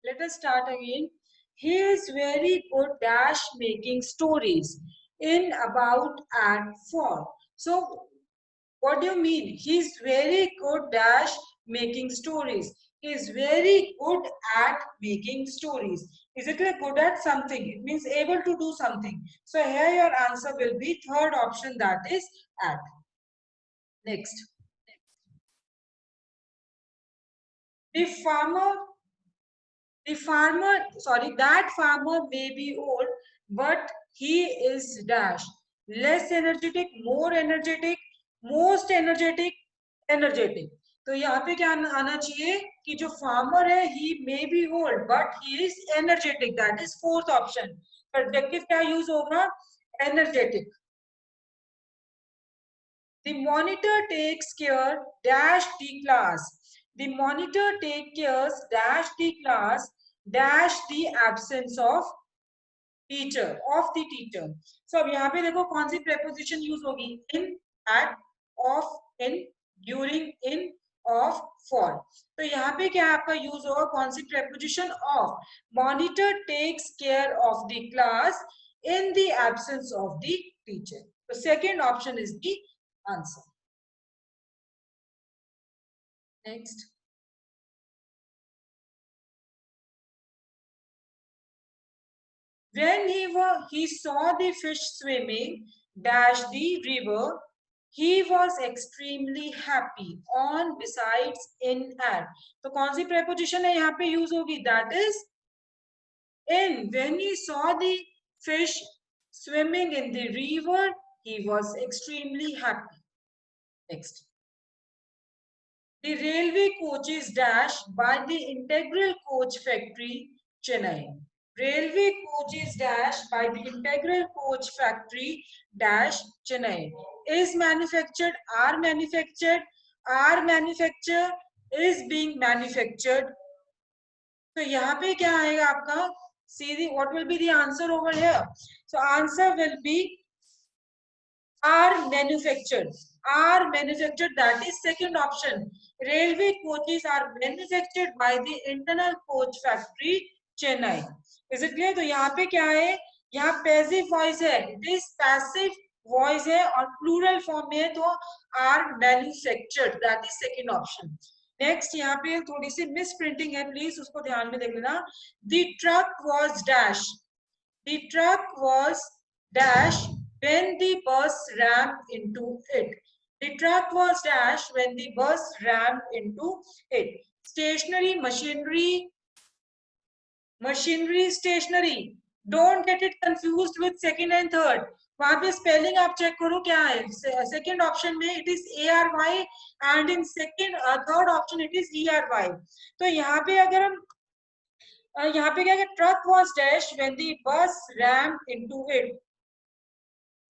Let us start again. He is very good dash making stories in about Act 4. So what do you mean? He's very good dash making stories. He's very good at making stories. Is it like good at something? It means able to do something. So here your answer will be third option, that is at. Next. The that farmer may be old, but he is dash. Less energetic, more energetic, most energetic, energetic. तो यहाँ पे क्या आना चाहिए कि जो farmer है he may be old but he is energetic. That is fourth option. Adjective क्या यूज होगा? Energetic. The monitor takes care dash the class. The monitor take cares dash the class dash the absence of teacher of the teacher. So अब यहाँ पे देखो कौन सी preposition use होगी? In, at, of, in, during, in, of, for. तो यहाँ पे क्या आपका use होगा? कौन सी preposition? Of. Monitor takes care of the class in the absence of the teacher. So second option is the answer. Next. When he saw the fish swimming dash the river, he was extremely happy. On, besides, in, at. तो कौन सी preposition है यहाँ पे use होगी? That is in. When he saw the fish swimming in the river, he was extremely happy. Next. The railway coaches dash by the Integral Coach Factory, Chennai. Railway coaches dash by the Integral Coach Factory dash Chennai. Is manufactured, are manufactured, are manufactured, is being manufactured. तो यहाँ पे क्या आएगा आपका? See the what will be the answer over here? So answer will be are manufactured. Are manufactured, that is second option. Railway coaches are manufactured by the Internal Coach Factory, Chennai. Is it clear? तो यहाँ पे क्या है? यहाँ passive voice है. It is passive voice है और plural form में है तो are manufactured. That is second option. Next यहाँ पे थोड़ी सी misprinting है, please उसको ध्यान में देख लेना. The truck was dash. The truck was dash when the bus rammed into it. The truck was dash when the bus rammed into it. Stationary, machinery, machinery, stationary. Don't get it confused with second and third. वहां पे spelling आप check करो क्या है. Second option में it is ARY and in second third option it is ERY. तो यहाँ पे अगर हम यहाँ पे क्या है? Truck was dash when the bus ram into it.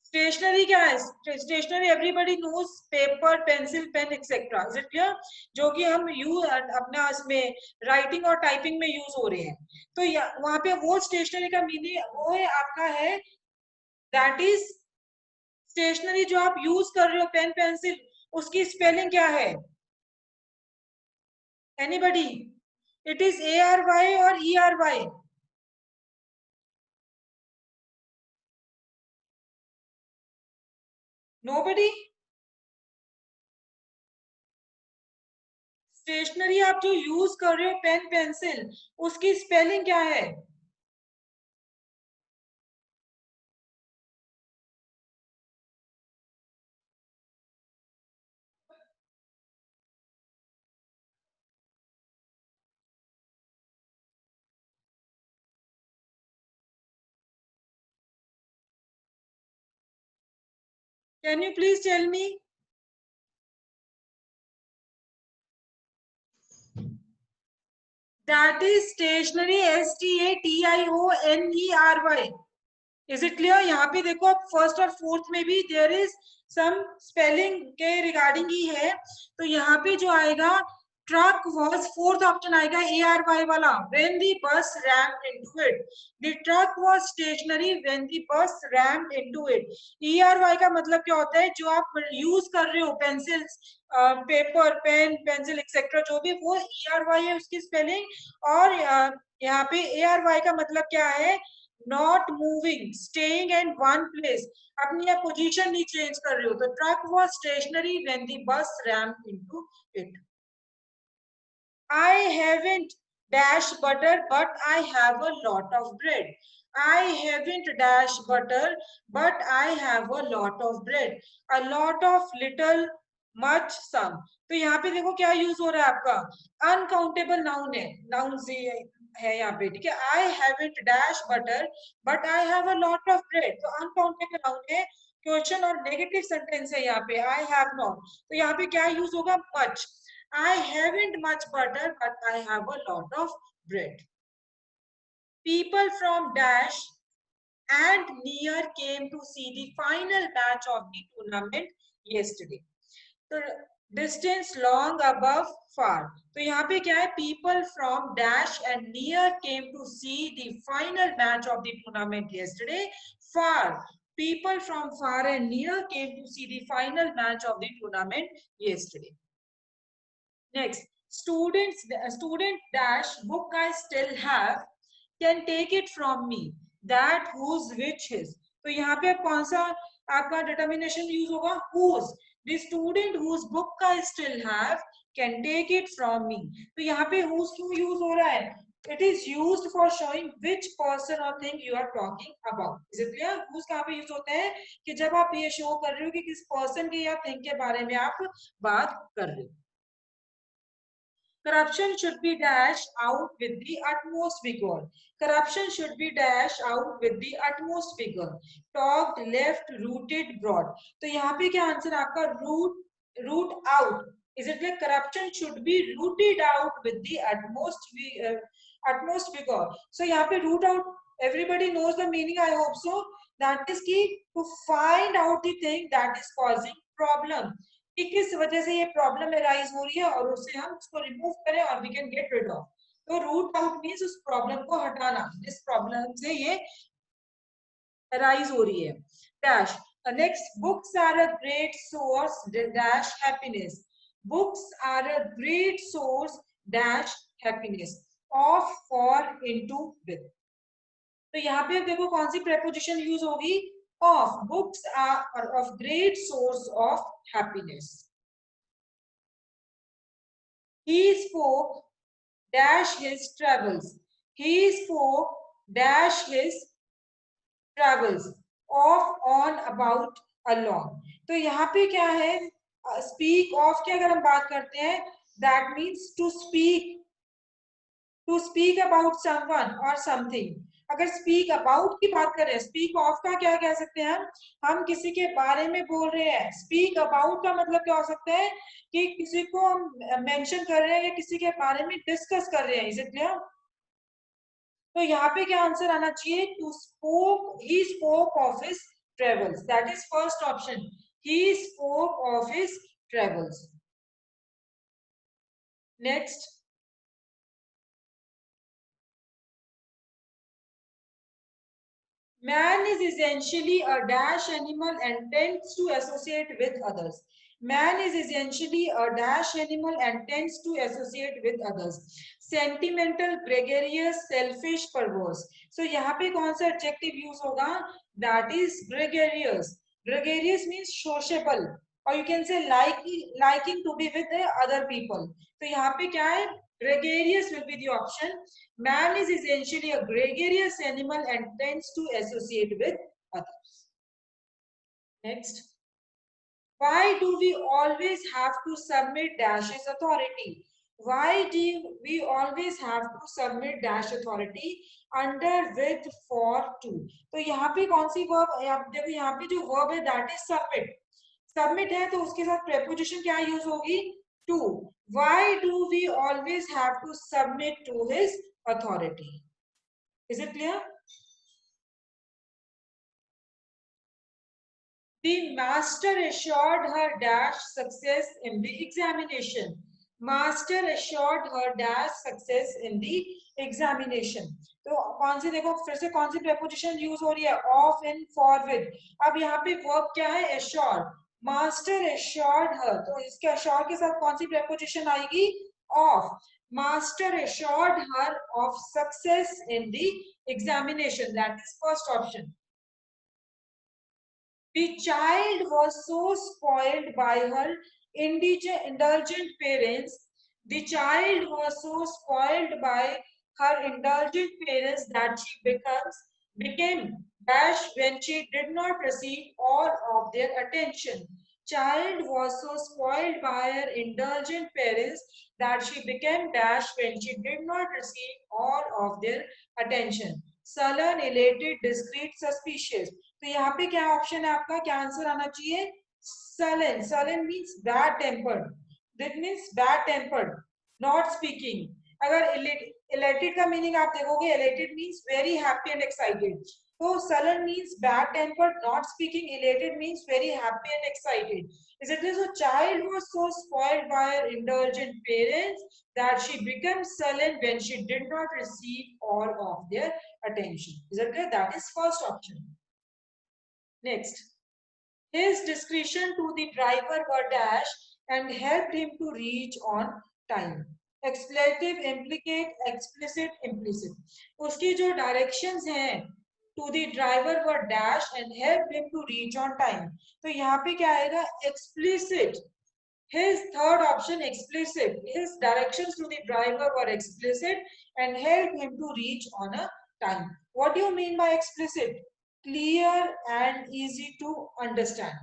Stationery क्या है? Stationery everybody knows paper, pencil, pen etcetera. Is it clear? जो कि हम यूज अपना इसमें राइटिंग और टाइपिंग में यूज हो रहे हैं. तो वहां पे वो स्टेशनरी का मीनिंग वो है आपका है दैट इज स्टेशनरी जो आप यूज कर रहे हो पेन पेंसिल, उसकी स्पेलिंग क्या है? एनीबॉडी? इट इज ARY और ERY. Nobody? स्टेशनरी आप जो यूज कर रहे हो पेन पेंसिल, उसकी स्पेलिंग क्या है? Can you please tell me? That is stationery. STATIONERY. Is it clear? यहाँ पे देखो आप फर्स्ट और फोर्थ में भी देयर इज सम स्पेलिंग के रिगार्डिंग ही है. तो यहाँ पे जो आएगा Truck was fourth option आएगा ARY वाला. When the bus rammed into it. The truck was stationary when the bus rammed into it. ERY का मतलब क्या होता है? जो आप यूज कर रहे हो pencils, paper, pen, pencil etcetera जो भी, वो ERY है उसकी स्पेलिंग. और यहाँ पे ARY का मतलब क्या है? Not moving, staying in one place. अपनी आप पोजीशन नहीं चेंज कर रहे हो. तो truck was stationary when the bus ram into it. I haven't dash butter, but I have a lot of bread. I haven't dash butter, but I have a lot of bread. A lot of, little, much, some. तो यहाँ पे देखो क्या use हो रहा है आपका. Uncountable noun है, नाउन है यहाँ पे, ठीक है. I haven't dash butter, but I have a lot of bread. तो अनकाउंटेबल नाउन है. क्वेश्चन और नेगेटिव सेंटेंस है यहाँ पे. I have not. तो यहाँ पे क्या यूज होगा? much. I haven't much butter, but I have a lot of bread. People from dash and near came to see the final match of the tournament yesterday. So distance long, above, far. तो यहाँ पे क्या है? People from dash and near came to see the final match of the tournament yesterday. Far. People from far and near came to see the final match of the tournament yesterday. Next, student dash book I still have, can take it from me, that, whose, which, his. तो यहाँ पे कौन सा आपका determination use होगा? whose. The student whose book I still have can take it from me. तो यहाँ पे whose क्यों use हो रहा है? It is used for showing which person or thing you are talking about. Is it clear? whose कहाँ पे use होता है? कि जब आप ये show कर रहे हो कि किस person के या thing के बारे में आप बात कर रहे हो. Corruption should be dashed out with the utmost vigor. Corruption should be dashed out with the utmost vigor. Talked, left, rooted, brought. तो यहाँ पे क्या आंसर आपका? root out. Is it like corruption should be rooted out with the utmost vigor? So यहाँ पे root out, everybody knows the meaning, I hope so. That is key to find out the thing that is causing problem. कि किस वजह से ये problem arise हो रही है और उससे हम उसको रिमूव करें और we can get rid of. तो रूट आउट मींस उस प्रॉब्लम को हटाना जिस प्रॉब्लम से ये अराइज हो रही है. Dash. Next, books are a great source dash happiness. Books are a great source dash happiness. Of, for, into, with. तो यहाँ पे देखो कौन सी प्रेपोजिशन यूज होगी? of. Books are of great source of happiness. He spoke dash his travels. He spoke dash his travels of, on, about, along. तो यहाँ पे क्या है? speak of की अगर हम बात करते हैं, that means to speak about someone or something. अगर स्पीक अबाउट की बात करें, स्पीक ऑफ का क्या कह सकते हैं? हम किसी के बारे में बोल रहे हैं. स्पीक अबाउट का मतलब क्या हो सकता है? कि किसी को हम मेंशन कर रहे हैं या किसी के बारे में डिस्कस कर रहे हैं. Is it clear? तो यहाँ पे क्या आंसर आना चाहिए? To spoke, he spoke of his travels. That is first option. He spoke of his travels. Next, man is essentially a dash animal and tends to associate with others. Man is essentially a dash animal and tends to associate with others. Sentimental, gregarious, selfish, perverse. So यहाँ पे कौन सा adjective use होगा? That is gregarious. Gregarious means sociable, or you can say liking to be with the other people. तो यहाँ पे क्या है? Gregarious will be the option. Man is essentially a gregarious animal and tends to associate with others. Next. Why do we always have to submit dash's authority? Why do we always have to submit dash authority? Under, with, for, to. तो यहाँ पे कौन सी verb? देखो यहाँ पे जो verb है that is submit. Submit है तो उसके साथ preposition क्या use होगी? To. Why do we always have to submit to his authority? Is it clear? The master assured her dash success in the examination. Master assured her dash success in the examination. तो कौन सी देखो फिर से कौन सी preposition use हो रही है, of, in, for, with. अब यहाँ पे verb क्या है, assured. मास्टर assured her, तो इसके assure के साथ कौन सी preposition आएगी, of. Master assured her of success in the examination. That is first option. The child was so spoiled by her indulgent parents. The child was so spoiled by her indulgent parents that she became dash when she did not receive all of their attention. Child was so spoiled by her indulgent parents that she became dash when she did not receive all of their attention. Sullen, elated, discreet, suspicious. तो यहाँ पे क्या option है आपका, क्या answer आना चाहिए, sullen. Sullen means bad tempered. That means bad tempered, not speaking. अगर elated का मीनिंग आप देखोगे, elated means very happy and excited. So sullen means bad tempered, not speaking. Elated means very happy and excited. Is it this? A child was so spoiled by her indulgent parents that she became sullen when she did not receive all of their attention. Is it clear? That is first option. Next, his discretion to the driver were dash and helped him to reach on time. Expletive, implicate, explicit, implicit. उसकी जो directions हैं to the driver were dash and helped him to reach on time. तो यहाँ पे क्या आएगा, explicit. His third option, explicit. His directions to the driver were explicit and helped him to reach on a time. What do you mean by explicit? Clear and easy to understand.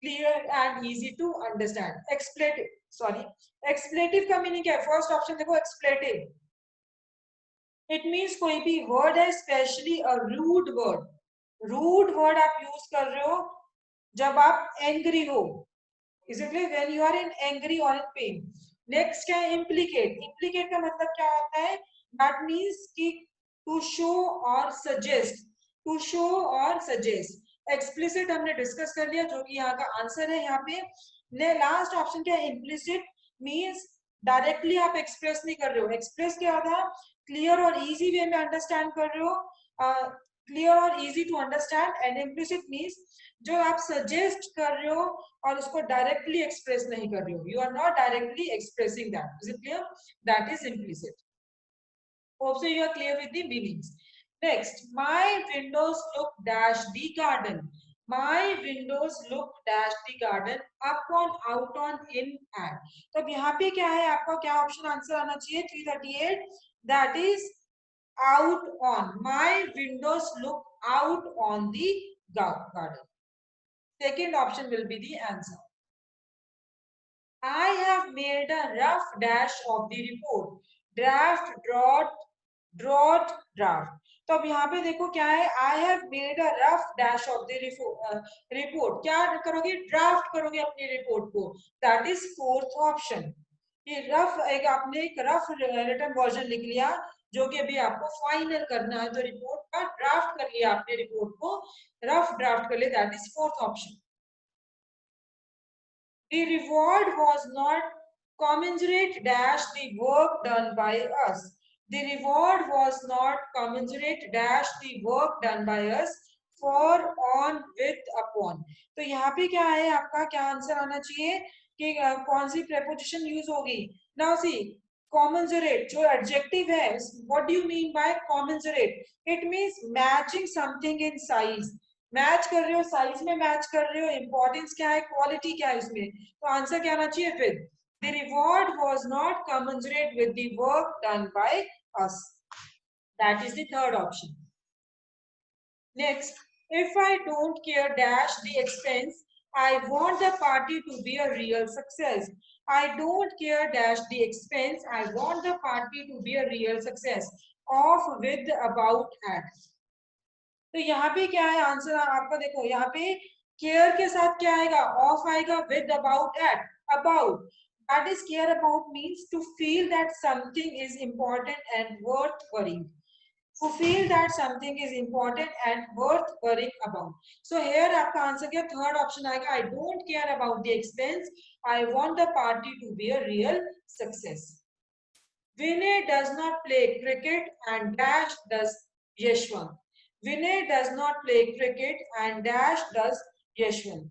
Clear and easy to understand. Expletive, sorry. Expletive का meaning क्या है? First option देखो, expletive. It means कोई भी word है, especially a rude word. Rude word आप use कर रहे हो जब आप angry हो. Is it clear? When you are in angry or in pain. Next क्या है, implicate. Implicate का मतलब क्या होता है? That means कि to show or suggest. To show or suggest. Explicit हमने discuss कर लिया, जो कि यहाँ का आंसर है. यहाँ पे ने लास्ट ऑप्शन क्या है, implicit means डायरेक्टली आप एक्सप्रेस नहीं कर रहे हो. एक्सप्रेस क्या था, क्लियर और इजी वे में अंडरस्टैंड कर रहे हो, क्लियर और easy to understand. And implicit means जो आप सजेस्ट कर रहे हो और उसको डायरेक्टली एक्सप्रेस नहीं कर रहे हो, you are not directly expressing that. Is it clear? That is implicit. Hope so you are clear with the meanings. Next, my windows look dash the garden. My windows look dash the garden, up on, out on, in, at. तो अब यहाँ पे क्या है, आपका क्या option answer आना चाहिए, 338. That is out on. My windows look out on the garden. Second option will be the answer. I have made a rough dash of the report. Draft, draught, draft. तो अब यहाँ पे देखो क्या है, I have made a rough dash of the report. क्या करोगे, draft करोगे अपनी रिपोर्ट को. That is fourth option. ये रफ एक आपने एक रफ रिटन वर्जन लिख लिया, जो कि अभी आपको फाइनल करना है. तो रिपोर्ट का ड्राफ्ट कर लिया आपने, रिपोर्ट को रफ ड्राफ्ट कर लिया. That is fourth option. The reward was not commensurate dash the work done by us. The reward was not commensurate dash the work done by us. For, on, with, upon. तो यहाँ पे क्या है आपका, क्या answer आना चाहिए कि कौन सी preposition यूज होगी. Now see, commensurate जो adjective है, what do you mean by commensurate? It means matching something in size. Match कर रहे हो, साइज में मैच कर रहे हो, इंपॉर्टेंस क्या है, क्वालिटी क्या है उसमें. तो आंसर क्या आना चाहिए फिर, the reward was not commensurate with the work done by us. That is the third option. Next, if I don't care dash the expense, I want the party to be a real success. I don't care dash the expense. I want the party to be a real success. Of, with, about, at. तो यहाँ पे क्या है answer आपका, देखो यहाँ पे care के साथ क्या आएगा, ऑफ आएगा, with, about, at. About, that is care about means to feel that something is important and worth worrying. who feel that something is important and worth worrying about. So here आपका answer क्या third option आएगा I don't care about the expense, I want the party to be a real success. Vinay does not play cricket and dash does Yashwant. Vinay does not play cricket and dash does Yashwant.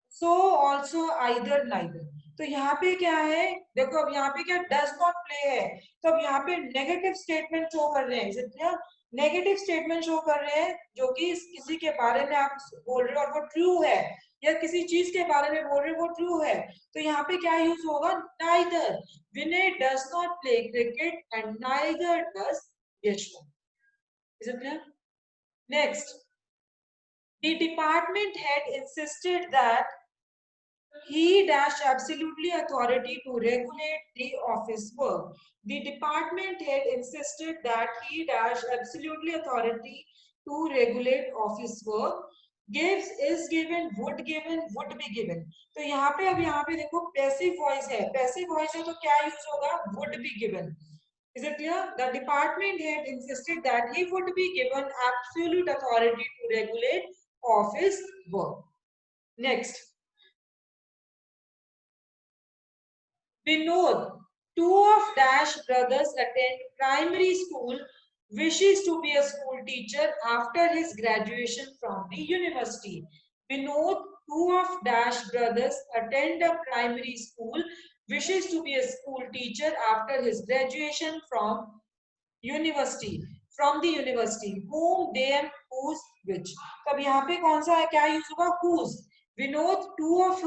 So also either neither. तो यहाँ पे क्या है देखो अब यहाँ पे क्या does not play है तो अब यहाँ पे नेगेटिव स्टेटमेंट शो कर रहे हैं जितना नेगेटिव स्टेटमेंट शो कर रहे हैं जो कि किसी के बारे में आप बोल रहे हो और वो ट्रू है या किसी चीज के बारे में बोल रहे हो वो ट्रू है तो यहाँ पे क्या यूज होगा neither Vinay does not play cricket and neither does Yashwant is it clear next the department head insisted that he dash absolutely authority to regulate the office work. The department head insisted that he dash absolutely authority to regulate office work. Gives is given, would be given. तो यहाँ पे अब यहाँ पे देखो passive voice है तो क्या यूज होगा would be given. Is it clear? The department head insisted that he would be given absolute authority to regulate office work. Next. Vinod, two of Dash brothers attend primary school, wishes to be a school teacher after his graduation from the university. Vinod, two of Dash brothers attend a primary school, wishes to be a school teacher after his graduation from university. From the university. Whom, them, whose, which. तो अब यहाँ पे कौन सा है क्या use होगा whose. Vinod, two of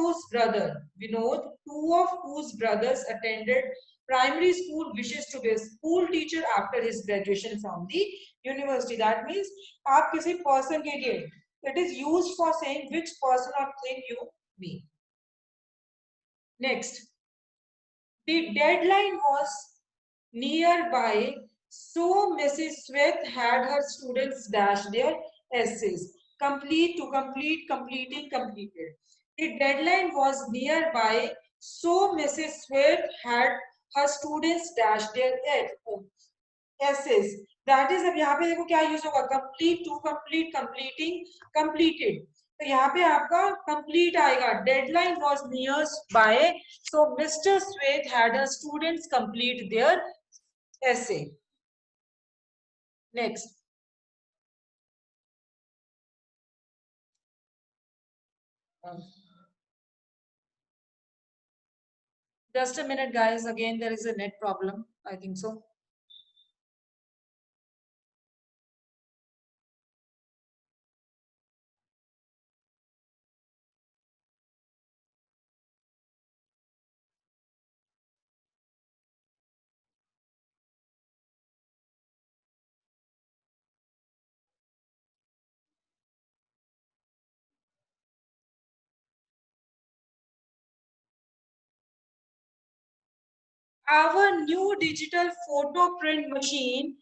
whose brothers attended primary school, wishes to be a school teacher after his graduation from the university. That means आप किसी person के लिए it is used for saying which person or thing you mean. Next, the deadline was nearby, so Mrs. Sweth had her students dash their essays. Complete, to complete, completing, completed. The deadline was nearby, so Mrs. Sweth had her students dash their essays. That is, अब यहाँ पे देखो क्या use होगा complete, to complete, completing, completed. तो यहाँ पे आपका complete आएगा. Deadline was nearby, so Mr. Sweth had her students complete their essay. Next. Just a minute, guys. Again, there is a net problem. I think so. Our new digital photo print machine,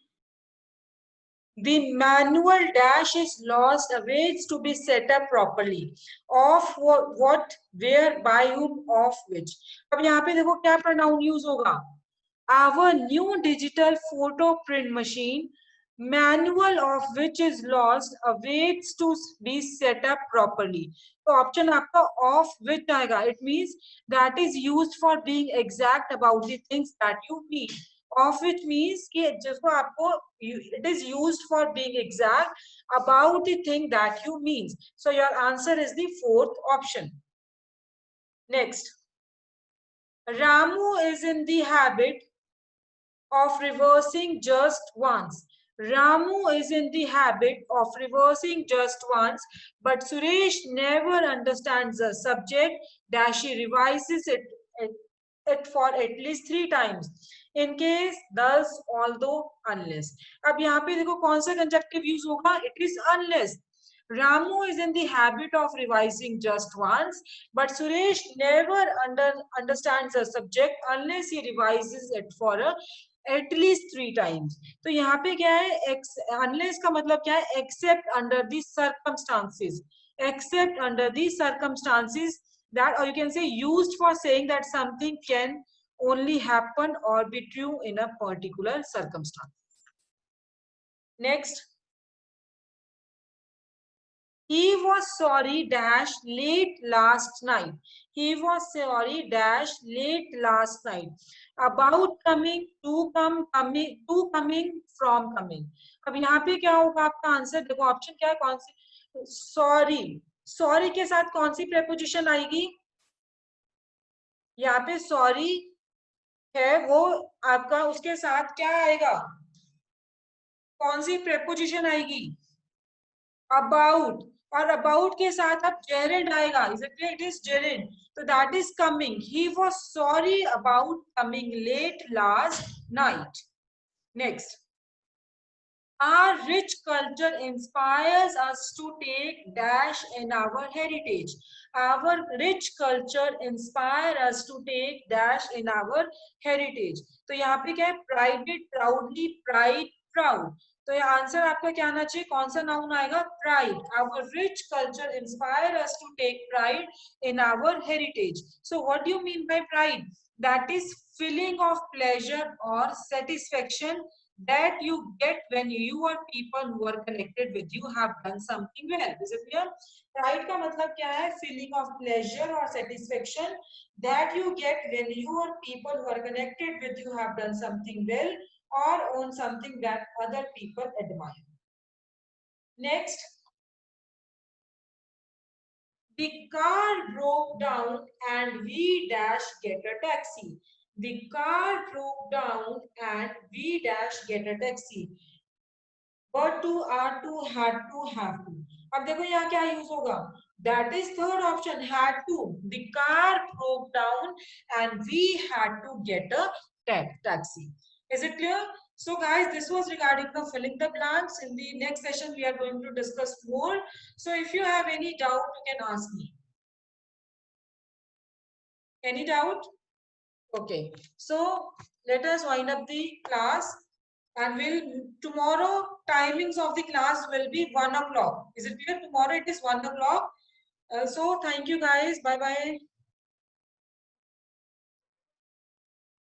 the manual dash is lost, awaits to be set up properly. Of what, where, by whom, of which. अब यहाँ पे देखो क्या pronoun use होगा. Our new digital photo print machine, manual of which is lost, awaits to be set up properly. तो option आपका of which आएगा. It means that is used for being exact about the things that you mean. Of which means कि जिसको आपको it is used for being exact about the thing that you mean. So your answer is the fourth option. Next, Ramu is in the habit of reversing just once. Ramu is in the habit of reversing just once, but Suresh never understands the subject that she revises it for at least 3 times. In case, thus, although, unless. अब यहाँ पे देखो कौन सा conjunctive use होगा? It is unless. Ramu is in the habit of revising just once, but Suresh never understands the subject unless he revises it for at least 3 times. तो यहाँ पे क्या है unless का मतलब क्या है except under the circumstances, except under the circumstances that, or you can say used for saying that something can only happen or be true in a particular circumstance. Next. He was sorry dash late last night. He was sorry dash late last night. About coming, to coming, from coming. अब यहाँ पे क्या होगा आपका answer? देखो option क्या है, कौन सी? सॉरी. सॉरी के साथ कौन सी प्रेपोजिशन आएगी? यहाँ पे सॉरी है वो आपका, उसके साथ क्या आएगा? कौन सी प्रेपोजिशन आएगी? अबाउट. और अबाउट के साथ अब जेरेंड आएगा. It is gerund. तो that is coming. He was sorry about coming late last night. Next. Our rich culture inspires us to take dash in our heritage. Our rich culture inspires us to take dash in our heritage. तो यहाँ पे क्या है? Prided, proudly, pride, proud. तो ये answer आपका क्या आना चाहिए? कौन सा नाउन आएगा? Pride. Our rich culture inspires us to take pride in our heritage. So what do you mean by pride? That is feeling of pleasure or satisfaction that you get when you or people who are connected with you have done something well. Is it clear? Pride का मतलब क्या है? Feeling of pleasure or satisfaction that you get when you or people who are connected with you have done something well or own something that other people admire. Next. The car broke down and we dash get a taxi. The car broke down and we dash get a taxi. were to, are to, had to, have to. अब देखो यहाँ क्या use होगा? That is third option, had to. The car broke down and we had to get a taxi. Is it clear? So guys, this was regarding the filling the blanks. In the next session, we are going to discuss more. So if you have any doubt, you can ask me. Any doubt? Okay. So let us wind up the class. And tomorrow timings of the class will be 1 o'clock. Is it clear? Tomorrow it is 1 o'clock. So thank you guys. Bye bye.